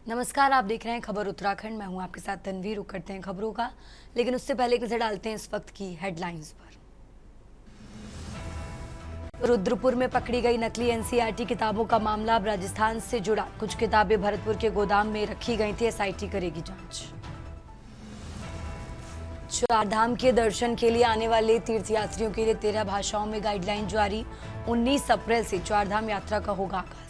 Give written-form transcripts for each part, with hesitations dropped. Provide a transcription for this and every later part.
नमस्कार, आप देख रहे हैं खबर उत्तराखंड। मैं हूं आपके साथ तनवीर। रुक करते हैं खबरों का, लेकिन उससे पहले एक नजर डालते हैं इस वक्त की हेडलाइंस पर। रुद्रपुर में पकड़ी गई नकली एनसीईआरटी किताबों का मामला अब राजस्थान से जुड़ा। कुछ किताबें भरतपुर के गोदाम में रखी गई थी, एसआईटी करेगी जांच। चारधाम के दर्शन के लिए आने वाले तीर्थयात्रियों के लिए 13 भाषाओं में गाइडलाइन जारी। 19 अप्रैल से चारधाम यात्रा का होगा आगाज।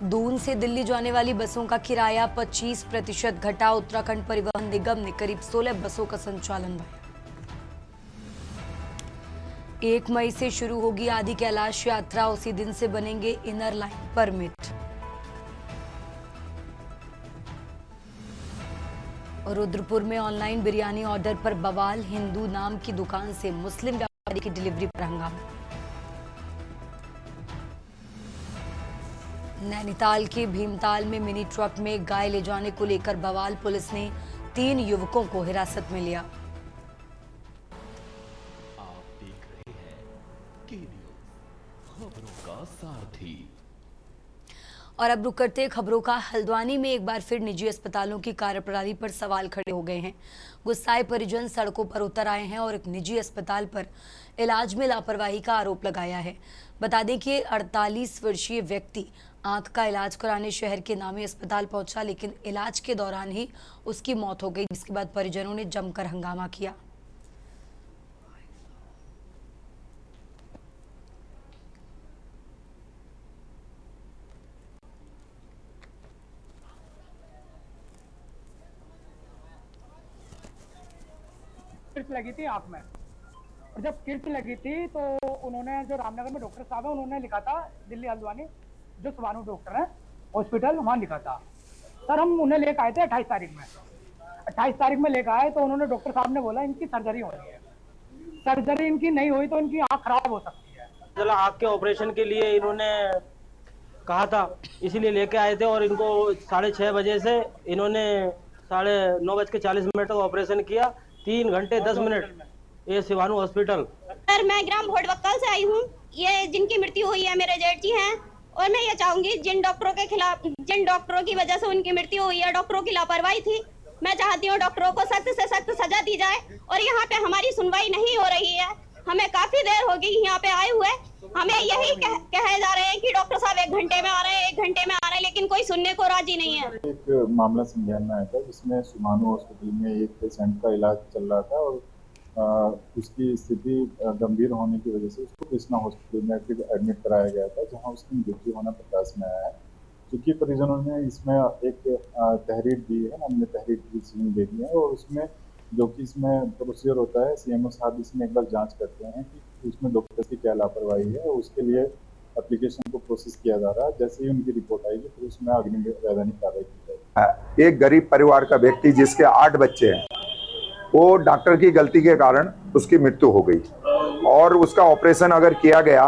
दून से दिल्ली जाने वाली बसों का किराया 25% घटा। उत्तराखंड परिवहन निगम ने करीब 16 बसों का संचालन बढ़ाया। 1 मई से शुरू होगी आदि कैलाश यात्रा। उसी दिन से बनेंगे इनर लाइन परमिट। और रुद्रपुर में ऑनलाइन बिरयानी ऑर्डर पर बवाल। हिंदू नाम की दुकान से मुस्लिम व्यापारी की डिलीवरी पर हंगामा। नैनीताल के भीमताल में मिनी ट्रक में गाय ले जाने को लेकर बवाल। पुलिस ने 3 युवकों को हिरासत में लिया। आप देख रहे हैं के न्यूज़, खबरों का सारथी। और अब रुक करते खबरों का। हल्द्वानी में एक बार फिर निजी अस्पतालों की कार्यप्रणाली पर सवाल खड़े हो गए हैं। गुस्साए परिजन सड़कों पर उतर आए हैं और एक निजी अस्पताल पर इलाज में लापरवाही का आरोप लगाया है। बता दें कि 48 वर्षीय व्यक्ति आंख का इलाज कराने शहर के नामी अस्पताल पहुंचा, लेकिन इलाज के दौरान ही उसकी मौत हो गई, जिसके बाद परिजनों ने जमकर हंगामा किया। किट लगी थी आंख में, और जब किट लगी थी तो उन्होंने, जो रामनगर में डॉक्टर साहब है, उन्होंने लिखा था दिल्ली हल्द्वानी जो सुबानु डॉक्टर है हॉस्पिटल, वहाँ लिखा था। सर हम उन्हें लेकर आए थे 28 तारीख में। 28 तारीख में लेकर आए तो उन्होंने, डॉक्टर साहब ने बोला इनकी सर्जरी होनी है। सर्जरी इनकी नहीं हुई तो इनकी आंख खराब हो सकती है। चला आंख के ऑपरेशन के लिए इन्होंने कहा था, इसीलिए लेके आए थे। और इनको 6:30 बजे से इन्होंने 9:40 तक ऑपरेशन किया। 3 घंटे 10 मिनट ये शिवानु हॉस्पिटल। सर मैं ग्राम भोटबक्कल से आई हूँ। ये जिनकी मृत्यु हुई है मेरे जेठ जी हैं, और मैं ये चाहूंगी जिन डॉक्टरों के खिलाफ, जिन डॉक्टरों की वजह से उनकी मृत्यु हुई है, डॉक्टरों की लापरवाही थी, मैं चाहती हूँ डॉक्टरों को सख्त से सख्त सजा दी जाए। और यहाँ पे हमारी सुनवाई नहीं हो रही है। हमें काफी देर हो गई यहाँ पे आए हुए। हमें यही कहे जा रहे हैं कि डॉक्टर साहब 1 घंटे में आ रहे हैं, 1 घंटे में आ रहे हैं, लेकिन कोई सुनने को राजी नहीं है। एक मामला संज्ञान में आया था जिसमें सुमानु हॉस्पिटल में एक पेशेंट का इलाज चल रहा था और उसकी स्थिति गंभीर होने की वजह से उसको कृष्णा हॉस्पिटल में फिर एडमिट कराया गया था, जहां उसकी मृत्यु होना प्रकाश में आया है। चूँकि परिजनों ने इसमें एक तहरीर दी है, हमने तहरीर की सीन दे दी है, और उसमें जो कि इसमें प्रोसीजर होता है, सीएमओ साहब इसमें एक बार जांच करते हैं कि उसमें डॉक्टर की क्या लापरवाही है, और उसके लिए एप्लीकेशन को प्रोसेस किया जा रहा है। जैसे ही उनकी रिपोर्ट आएगी फिर उसमें अग्रिम वैधानिक कार्रवाई की जाएगी। एक गरीब परिवार का व्यक्ति जिसके 8 बच्चे हैं, वो डॉक्टर की गलती के कारण उसकी मृत्यु हो गई, और उसका ऑपरेशन अगर किया गया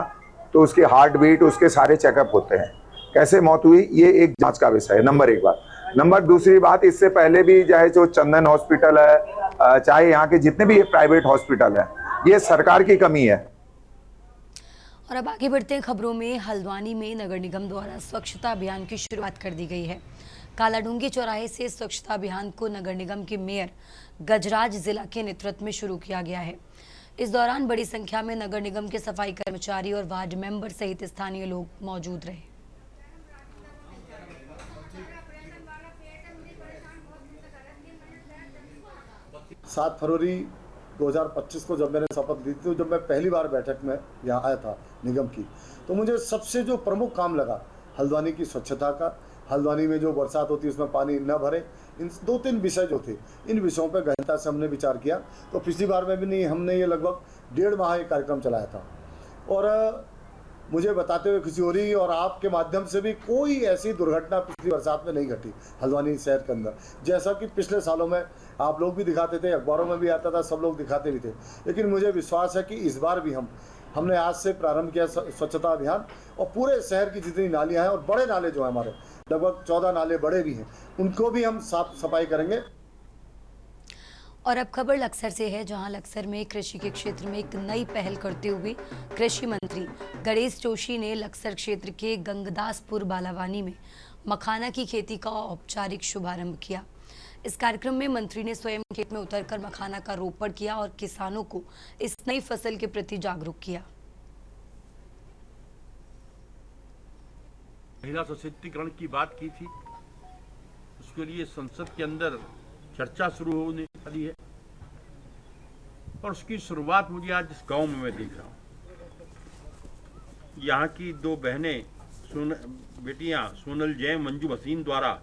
तो उसकी हार्ट बीट, उसके सारे चेकअप होते हैं। कैसे मौत हुई ये एक जांच का विषय है, नंबर 1 बात। नंबर दूसरी बात, इससे पहले भी चाहे जो चंदन हॉस्पिटल है, चाहे यहाँ के जितने भी प्राइवेट हॉस्पिटल है, ये सरकार की कमी है। और अब आगे बढ़ते हैं खबरों में। हल्द्वानी में नगर निगम द्वारा स्वच्छता अभियान की शुरुआत कर दी गई है। कालाडूंगी चौराहे से स्वच्छता अभियान को नगर निगम के मेयर गजराज जिला के नेतृत्व में शुरू किया गया है। इस दौरान बड़ी संख्या में नगर निगम के सफाई कर्मचारी और वार्ड मेंबर सहित स्थानीय लोग मौजूद रहे। 7 फरवरी 2025 को जब मैंने शपथ ली थी, तो जब मैं पहली बार बैठक में यहाँ आया था निगम की, तो मुझे सबसे जो प्रमुख काम लगा हल्द्वानी की स्वच्छता का। हल्द्वानी में जो बरसात होती है उसमें पानी न भरे, इन 2-3 विषय जो थे, इन विषयों पर गहनता से हमने विचार किया। तो पिछली बार में भी नहीं, हमने ये लगभग 1.5 माह ये कार्यक्रम चलाया था, और मुझे बताते हुए खुशी हो रही है, और आपके माध्यम से भी कोई ऐसी दुर्घटना पिछली बरसात में नहीं घटी हल्द्वानी शहर के अंदर। जैसा कि पिछले सालों में आप लोग भी दिखाते थे, अखबारों में भी आता था, सब लोग दिखाते भी थे, लेकिन मुझे विश्वास है कि इस बार भी हमने आज से प्रारंभ किया स्वच्छता अभियान, और पूरे शहर की जितनी नालियाँ हैं, और बड़े नाले जो हैं हमारे, लगभग 14 नाले बड़े भी हैं, उनको भी हम साफ सफाई करेंगे। और अब खबर लक्सर से है, जहां लक्सर में कृषि के क्षेत्र में एक नई पहल करते हुए कृषि मंत्री गणेश जोशी ने लक्सर क्षेत्र के गंगदासपुर बालावानी में मखाना की खेती का औपचारिक शुभारंभ किया। इस कार्यक्रम में मंत्री ने स्वयं खेत में उतरकर मखाना का रोपण किया और किसानों को इस नई फसल के प्रति जागरूक किया। महिला सशक्तिकरण की बात की थी, उसके लिए संसद के अंदर चर्चा शुरू होने वाली है और उसकी शुरुआत मुझे आज इस गांव में मैं देख रहा हूँ। यहाँ की दो बहनें बेटियां सोनल जैन मंजू भसीन द्वारा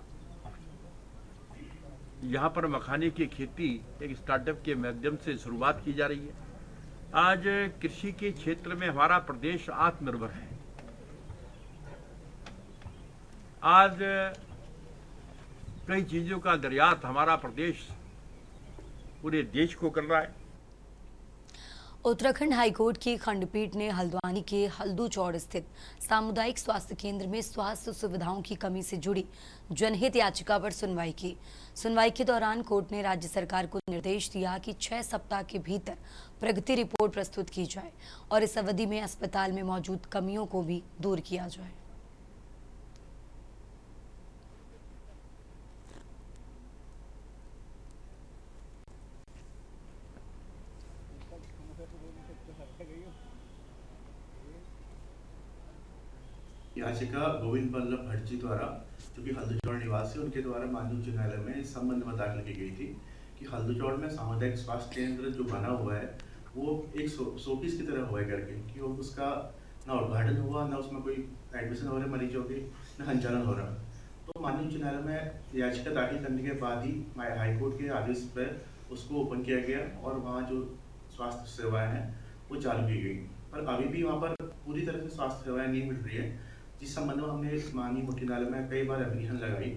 यहाँ पर मखाने की खेती एक स्टार्टअप के माध्यम से शुरुआत की जा रही है। आज कृषि के क्षेत्र में हमारा प्रदेश आत्मनिर्भर है। आज कई चीजों का निर्यात हमारा प्रदेश पूरे देश को कर रहा है। उत्तराखंड हाईकोर्ट की खंडपीठ ने हल्द्वानी के हल्दू चौड़ स्थित सामुदायिक स्वास्थ्य केंद्र में स्वास्थ्य सुविधाओं की कमी से जुड़ी जनहित याचिका पर सुनवाई की। सुनवाई के दौरान कोर्ट ने राज्य सरकार को निर्देश दिया कि 6 सप्ताह के भीतर प्रगति रिपोर्ट प्रस्तुत की जाए और इस अवधि में अस्पताल में मौजूद कमियों को भी दूर किया जाए। याचिका गोविंद बल्लभ भट्ट जी द्वारा, जो कि हल्दूचौड़ निवासी, उनके द्वारा माननीय उच्च न्यायालय में इस संबंध में दाखिल की गई थी कि हल्दूचौड़ में सामुदायिक स्वास्थ्य केंद्र जो बना हुआ है वो एक शोपीस की तरह हुआ करके कि उसका ना उद्घाटन हुआ, ना उसमें कोई एडमिशन हो रहे मरीजों के, ना संचालन हो रहा। तो माननीय उच्च न्यायालय में याचिका दाखिल करने के बाद ही हाईकोर्ट के आदेश पर उसको ओपन किया गया और वहाँ जो स्वास्थ्य सेवाएँ हैं वो चालू की गई। पर अभी भी वहाँ पर पूरी तरह से स्वास्थ्य सेवाएँ नहीं मिल रही है, जिस संबंध में हमने माननीय उच्च न्यायालय में कई बार एप्लीकेशन लगाई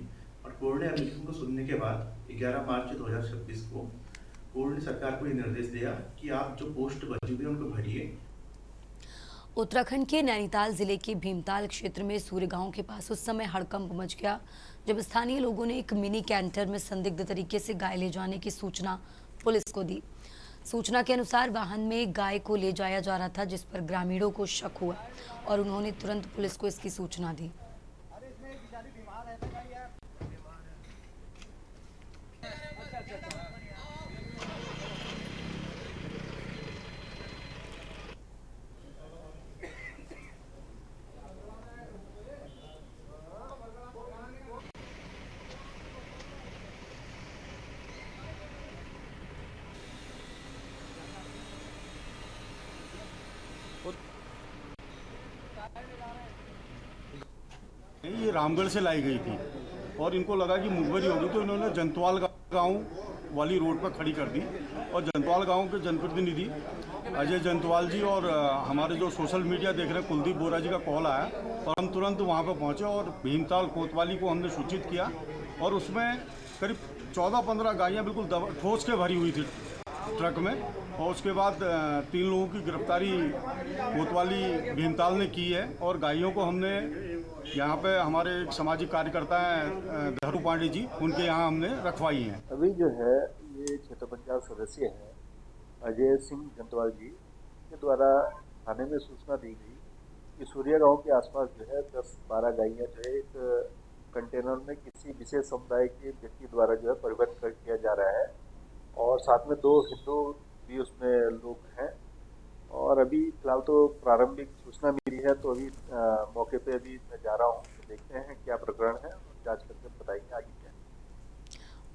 और कोर्ट ने एप्लीकेशन को सुनने के बाद 11 मार्च 2026 को कोर्ट ने सरकार को ये निर्देश दिया कि आप जो पोस्ट बची हुई है उनको भरिए। उत्तराखंड के नैनीताल जिले के भीमताल क्षेत्र में सूर्य गांव के पास उस समय हड़कंप मच गया जब स्थानीय लोगों ने एक मिनी कैंटर में संदिग्ध तरीके से गाय ले जाने की सूचना पुलिस को दी। सूचना के अनुसार वाहन में गाय को ले जाया जा रहा था, जिस पर ग्रामीणों को शक हुआ और उन्होंने तुरंत पुलिस को इसकी सूचना दी। ये रामगढ़ से लाई गई थी और इनको लगा कि मुखबरी होगी, तो इन्होंने जंतवाल गांव वाली रोड पर खड़ी कर दी और जंतवाल गांव के जनप्रतिनिधि अजय जंतवाल जी और हमारे जो सोशल मीडिया देख रहे हैं कुलदीप बोरा जी का कॉल आया और हम तुरंत वहां पर पहुंचे और भीमताल कोतवाली को हमने सूचित किया और उसमें करीब 14-15 गायें बिल्कुल ठोस के भरी हुई थी ट्रक में और उसके बाद 3 लोगों की गिरफ्तारी कोतवाली भीमताल ने की है और गायों को हमने यहाँ पे हमारे एक सामाजिक कार्यकर्ता हैं धरू पांडे जी, उनके यहाँ हमने रखवाई हैं। अभी जो है ये क्षेत्र पंचायत सदस्य हैं अजय सिंह जंतवाल जी के द्वारा थाने में सूचना दी गई कि सूर्या गांव के आसपास जो है 10-12 गायें जो है एक कंटेनर में किसी विशेष समुदाय के व्यक्ति द्वारा जो है परिवहन किया जा रहा है और साथ में 2 हिंदू भी उसमें लोग हैं और अभी फिलहाल तो प्रारंभिक सूचना मिली है, तो अभी मौके पे अभी मैं जा रहा हूँ, तो देखते हैं क्या प्रकरण है और जांच करके बताएंगे आगे क्या।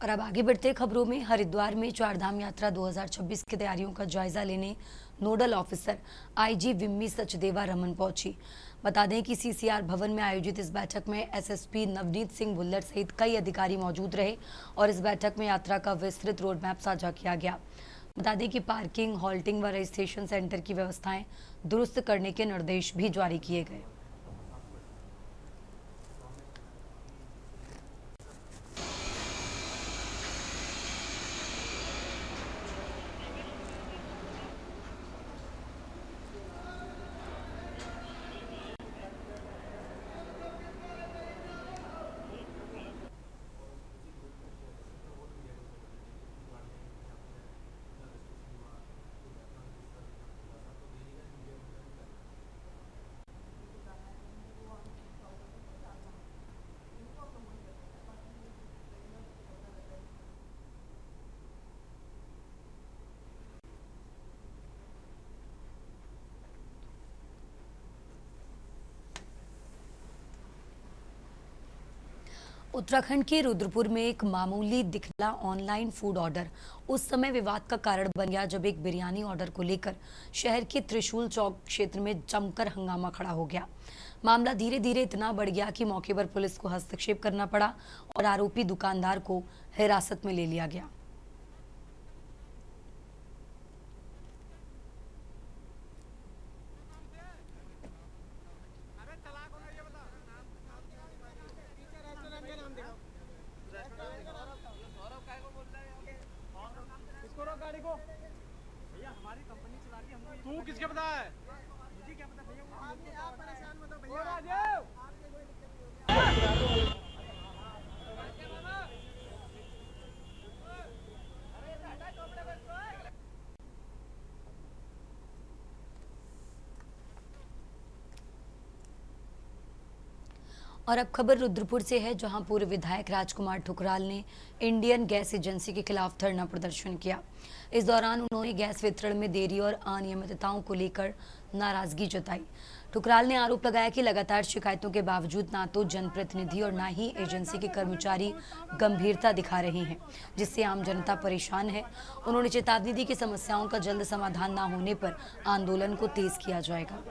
और अब आगे बढ़ते खबरों में, हरिद्वार में चारधाम यात्रा 2026 की तैयारियों का जायजा लेने nodal officer IG Vimmi Sachdeva Raman पहुंची। बता दें कि सीसीआर भवन में आयोजित इस बैठक में एसएसपी नवनीत सिंह भुल्लर सहित कई अधिकारी मौजूद रहे और इस बैठक में यात्रा का विस्तृत रोड मैप साझा किया गया। बता दें कि पार्किंग, हॉल्टिंग व रजिस्ट्रेशन सेंटर की व्यवस्थाएं दुरुस्त करने के निर्देश भी जारी किए गए। उत्तराखंड के रुद्रपुर में एक मामूली दिखला ऑनलाइन फूड ऑर्डर उस समय विवाद का कारण बन गया जब एक बिरयानी ऑर्डर को लेकर शहर के त्रिशूल चौक क्षेत्र में जमकर हंगामा खड़ा हो गया। मामला धीरे धीरे इतना बढ़ गया कि मौके पर पुलिस को हस्तक्षेप करना पड़ा और आरोपी दुकानदार को हिरासत में ले लिया गया। तू किसके पता है? मुझे क्या पता भैया, आप परेशान मत हो भैया। और अब खबर रुद्रपुर से है, जहां पूर्व विधायक राजकुमार ठुकराल ने इंडियन गैस एजेंसी के खिलाफ धरना प्रदर्शन किया। इस दौरान उन्होंने गैस वितरण में देरी और अनियमितताओं को लेकर नाराजगी जताई। ठुकराल ने आरोप लगाया कि लगातार शिकायतों के बावजूद ना तो जनप्रतिनिधि और ना ही एजेंसी के कर्मचारी गंभीरता दिखा रहे हैं, जिससे आम जनता परेशान है। उन्होंने चेतावनी दी कि समस्याओं का जल्द समाधान न होने पर आंदोलन को तेज किया जाएगा।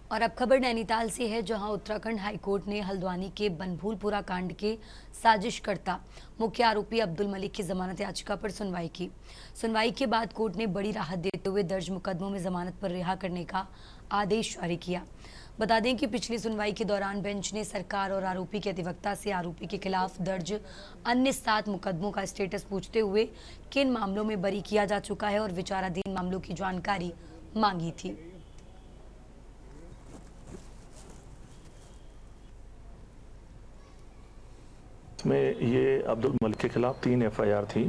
और अब खबर नैनीताल से है, जहां उत्तराखंड हाईकोर्ट ने हल्द्वानी के बनभूलपुरा कांड के साजिशकर्ता मुख्य आरोपी अब्दुल मलिक की जमानत याचिका पर सुनवाई की। सुनवाई के बाद कोर्ट ने बड़ी राहत देते हुए दर्ज मुकदमों में जमानत पर रिहा करने का आदेश जारी किया। बता दें कि पिछली सुनवाई के दौरान बेंच ने सरकार और आरोपी के अधिवक्ता से आरोपी के खिलाफ दर्ज अन्य 7 मुकदमों का स्टेटस पूछते हुए किन मामलों में बरी किया जा चुका है और विचाराधीन मामलों की जानकारी मांगी थी। में ये अब्दुल मलिक के खिलाफ 3 FIR थी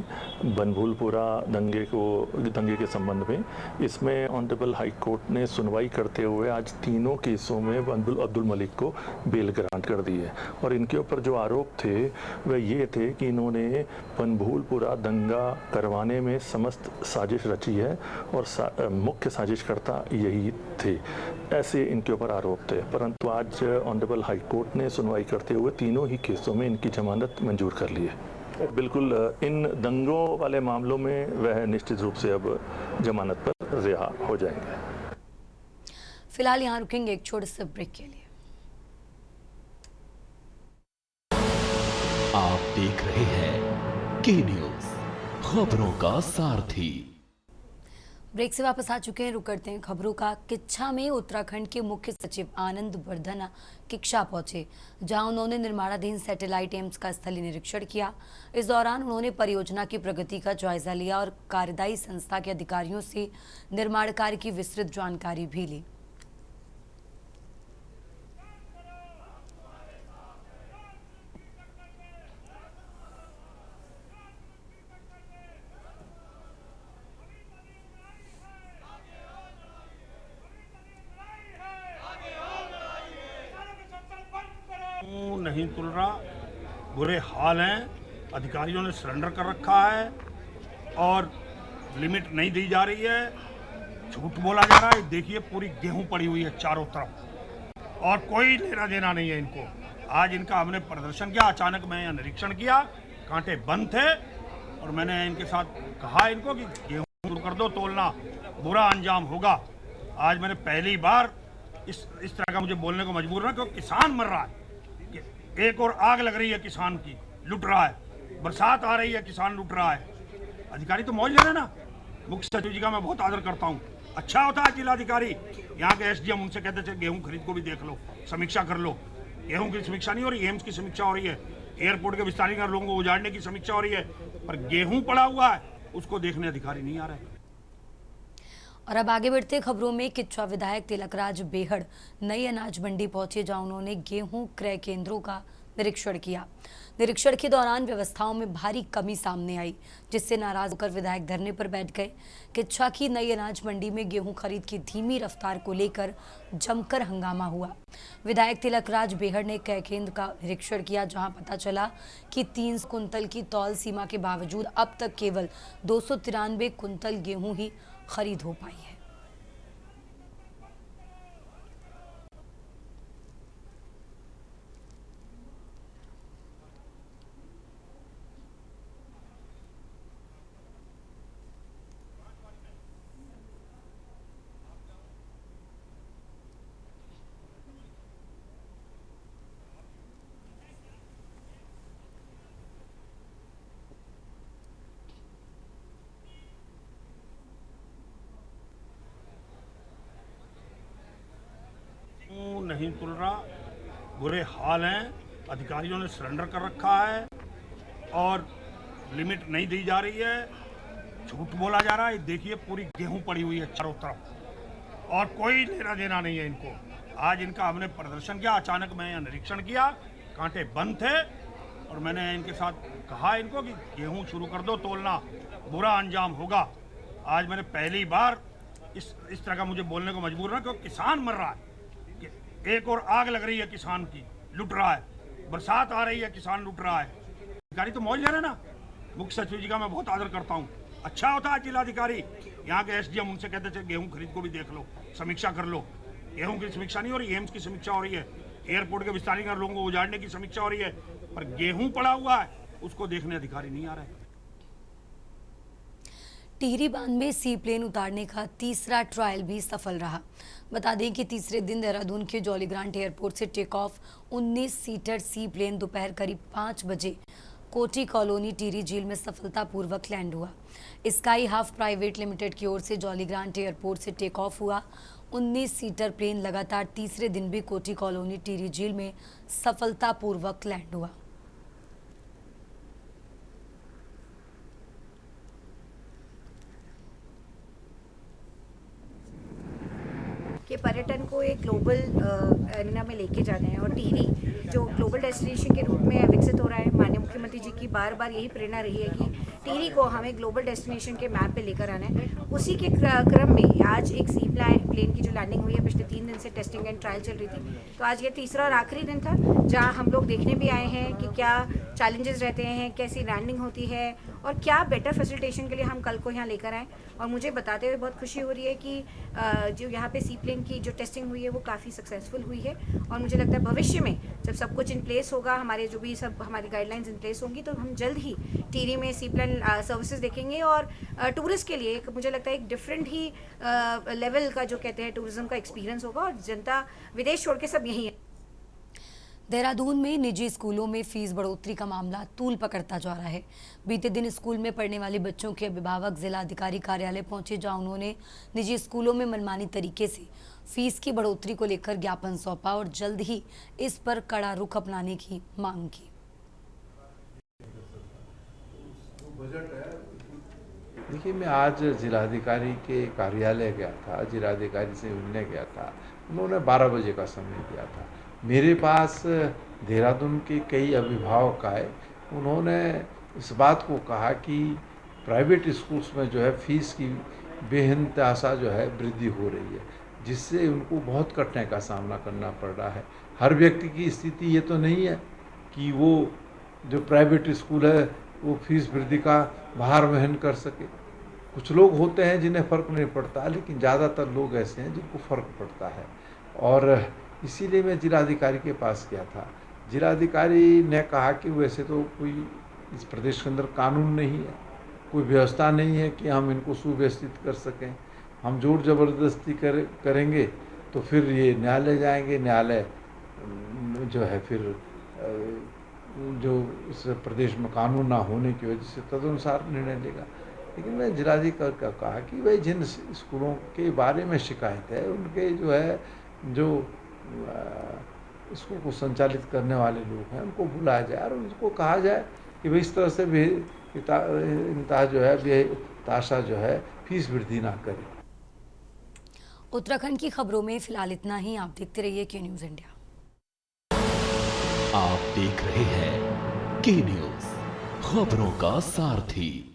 बनभूलपुरा दंगे के संबंध में। इसमें ऑनरेबल हाई कोर्ट ने सुनवाई करते हुए आज तीनों केसों में अब्दुल मलिक को बेल ग्रांट कर दी है। और इनके ऊपर जो आरोप थे वह ये थे कि इन्होंने बनभूलपुरा दंगा करवाने में समस्त साजिश रची है और मुख्य साजिशकर्ता यही थे, ऐसे इनके ऊपर आरोप थे। परंतु आज ऑनरेबल हाई कोर्ट ने सुनवाई करते हुए तीनों ही केसों में इनकी जमानत मंजूर कर ली है। बिल्कुल इन दंगों वाले मामलों में वह निश्चित रूप से अब जमानत पर रिहा हो जाएंगे। फिलहाल यहाँ रुकेंगे एक छोटे से ब्रेक के लिए। आप देख रहे हैं के न्यूज़, खबरों का सारथी। ब्रेक से वापस आ चुके हैं, रुक करते हैं खबरों का। किच्छा में उत्तराखंड के मुख्य सचिव आनंद वर्धन किच्छा पहुंचे, जहां उन्होंने निर्माणाधीन सैटेलाइट एम्स का स्थलीय निरीक्षण किया। इस दौरान उन्होंने परियोजना की प्रगति का जायजा लिया और कार्यदायी संस्था के अधिकारियों से निर्माण कार्य की विस्तृत जानकारी भी ली। नहीं तुल रहा, बुरे हाल हैं। अधिकारियों ने सरेंडर कर रखा है और लिमिट नहीं दी जा रही है, झूठ बोला जा रहा है। देखिए पूरी गेहूं पड़ी हुई है चारों तरफ और कोई लेना देना नहीं है इनको। आज इनका हमने प्रदर्शन किया, अचानक मैं यहाँ निरीक्षण किया, कांटे बंद थे और मैंने इनके साथ कहा इनको कि गेहूं शुरू कर दो, तोलना बुरा अंजाम होगा। आज मैंने पहली बार इस तरह का मुझे बोलने को मजबूर ना, क्योंकि किसान मर रहा है। एक और आग लग रही है किसान की, लुट रहा है, बरसात आ रही है, किसान लुट रहा है। अधिकारी तो मौज ले रहे ना। मुख्य सचिव जी का मैं बहुत आदर करता हूँ, अच्छा होता है जिलाधिकारी, यहाँ के एसडीएम उनसे कहते थे गेहूं खरीद को भी देख लो, समीक्षा कर लो। गेहूं की समीक्षा नहीं हो रही, एम्स की समीक्षा हो रही है, एयरपोर्ट के विस्तारीकरण, लोगों को उजाड़ने की समीक्षा हो रही है, पर गेहूं पड़ा हुआ है उसको देखने अधिकारी नहीं आ रहे। और अब आगे बढ़ते खबरों में, किच्छा विधायक तिलकराज बेहड़ नई अनाज मंडी पहुंचे, जहां उन्होंने गेहूं क्रय केंद्रों का निरीक्षण किया। निरीक्षण के दौरान व्यवस्थाओं में भारी कमी सामने आई, जिससे नाराज होकर विधायक धरने पर बैठ गए। किच्छा की नई अनाज मंडी में गेहूं खरीद की धीमी रफ्तार को लेकर जमकर हंगामा हुआ। विधायक तिलकराज बेहड़ ने क्रय केंद्र का निरीक्षण किया, जहां पता चला कि 300 कुंतल की तौल सीमा के बावजूद अब तक केवल 293 कुंतल गेहूं ही खरीद हो पाई है। नहीं तुल रहा, बुरे हाल हैं, अधिकारियों ने सरेंडर कर रखा है और लिमिट नहीं दी जा रही है, झूठ बोला जा रहा है। देखिए पूरी गेहूं पड़ी हुई है चारों तरफ और कोई लेना देना नहीं है इनको। आज इनका हमने प्रदर्शन किया, अचानक मैं यहाँ निरीक्षण किया, कांटे बंद थे और मैंने इनके साथ कहा इनको कि गेहूं शुरू कर दो तोलना, बुरा अंजाम होगा। आज मैंने पहली बार इस तरह का मुझे बोलने को मजबूर ना, क्योंकि किसान मर रहा है, एक और आग लग रही है किसान की, लुट रहा है, बरसात आ रही है किसान लुट रहा है। अधिकारी तो मौज ले रहे ना। मुख्य सचिव जी का मैं बहुत आदर करता हूँ, अच्छा होता है जिलाधिकारी, यहाँ के एसडीएम उनसे कहते थे गेहूं खरीद को भी देख लो, समीक्षा कर लो। गेहूं की समीक्षा नहीं हो रही, एम्स की समीक्षा हो रही है, एयरपोर्ट के विस्तारीकरण, लोगों को उजाड़ने की समीक्षा हो रही है, पर गेहूं पड़ा हुआ है उसको देखने अधिकारी नहीं आ रहे। टिहरी बांध में सी प्लेन उतारने का तीसरा ट्रायल भी सफल रहा। बता दें कि तीसरे दिन देहरादून के जॉली ग्रांट एयरपोर्ट से टेक ऑफ 19 सीटर सी प्लेन दोपहर करीब 5 बजे कोटी कॉलोनी टिहरी झील में सफलतापूर्वक लैंड हुआ। स्काई हाफ प्राइवेट लिमिटेड की ओर से जॉली ग्रांट एयरपोर्ट से टेक ऑफ हुआ 19 सीटर प्लेन लगातार तीसरे दिन भी कोटी कॉलोनी टिहरी झील में सफलतापूर्वक लैंड हुआ। कि पर्यटन को एक ग्लोबल एरिना में लेके जाना है और टिहरी जो ग्लोबल डेस्टिनेशन के रूप में विकसित हो रहा है। माननीय मुख्यमंत्री जी की बार बार यही प्रेरणा रही है कि टिहरी को हमें ग्लोबल डेस्टिनेशन के मैप पे लेकर आना है। उसी के क्रम में आज एक सी प्लेन की जो लैंडिंग हुई है, पिछले 3 दिन से टेस्टिंग एंड ट्रायल चल रही थी, तो आज ये तीसरा और आखिरी दिन था जहाँ हम लोग देखने भी आए हैं कि क्या चैलेंजेस रहते हैं, कैसी लैंडिंग होती है और क्या बेटर फैसिलिटेशन के लिए हम कल को यहाँ लेकर आए। और मुझे बताते हुए बहुत खुशी हो रही है कि जो यहाँ पे सी प्लेन की जो टेस्टिंग हुई है वो काफ़ी सक्सेसफुल हुई है और मुझे लगता है भविष्य में जब सब कुछ इन प्लेस होगा, हमारे जो भी सब हमारी गाइडलाइंस इन प्लेस होंगी, तो हम जल्द ही टिहरी में सी प्लेन सर्विसेज देखेंगे और टूरिस्ट के लिए एक मुझे लगता है एक डिफरेंट ही लेवल का जो कहते हैं टूरिज्म का एक्सपीरियंस होगा और जनता विदेश छोड़ के सब यहीं है। देहरादून में निजी स्कूलों में फीस बढ़ोतरी का मामला तूल पकड़ता जा रहा है। बीते दिन स्कूल में पढ़ने वाले बच्चों के अभिभावक जिला अधिकारी कार्यालय पहुंचे, जहां उन्होंने निजी स्कूलों में मनमानी तरीके से फीस की बढ़ोतरी को लेकर ज्ञापन सौंपा और जल्द ही इस पर कड़ा रुख अपनाने की मांग की। देखिए, मैं आज जिलाधिकारी के कार्यालय गया था, जिलाधिकारी से मिलने गया था। उन्होंने 12 बजे का समय दिया था। मेरे पास देहरादून के कई अभिभावक आए, उन्होंने इस बात को कहा कि प्राइवेट स्कूल्स में जो है फीस की बेइंतहा जो है वृद्धि हो रही है, जिससे उनको बहुत कठिनाई का सामना करना पड़ रहा है। हर व्यक्ति की स्थिति ये तो नहीं है कि वो जो प्राइवेट स्कूल है वो फीस वृद्धि का भार वहन कर सके। कुछ लोग होते हैं जिन्हें फ़र्क नहीं पड़ता, लेकिन ज़्यादातर लोग ऐसे हैं जिनको फ़र्क पड़ता है। और इसीलिए मैं जिलाधिकारी के पास गया था। जिलाधिकारी ने कहा कि वैसे तो कोई इस प्रदेश के अंदर कानून नहीं है, कोई व्यवस्था नहीं है कि हम इनको सुव्यवस्थित कर सकें। हम जोर ज़बरदस्ती करेंगे तो फिर ये न्यायालय जाएंगे, न्यायालय जो है फिर जो इस प्रदेश में कानून ना होने की वजह से तदनुसार निर्णय लेगा। लेकिन मैं जिलाधिकारी का कहा कि भाई जिन स्कूलों के बारे में शिकायत है उनके जो है जो स्कूल को संचालित करने वाले लोग हैं उनको बुलाया जाए और उनको कहा जाए कि भाई इस तरह से भी इंतहा जो है बेताशा जो है फीस वृद्धि ना करे। उत्तराखंड की खबरों में फिलहाल इतना ही। आप देखते रहिए के न्यूज़ इंडिया। आप देख रहे हैं के न्यूज़, खबरों का सारथी।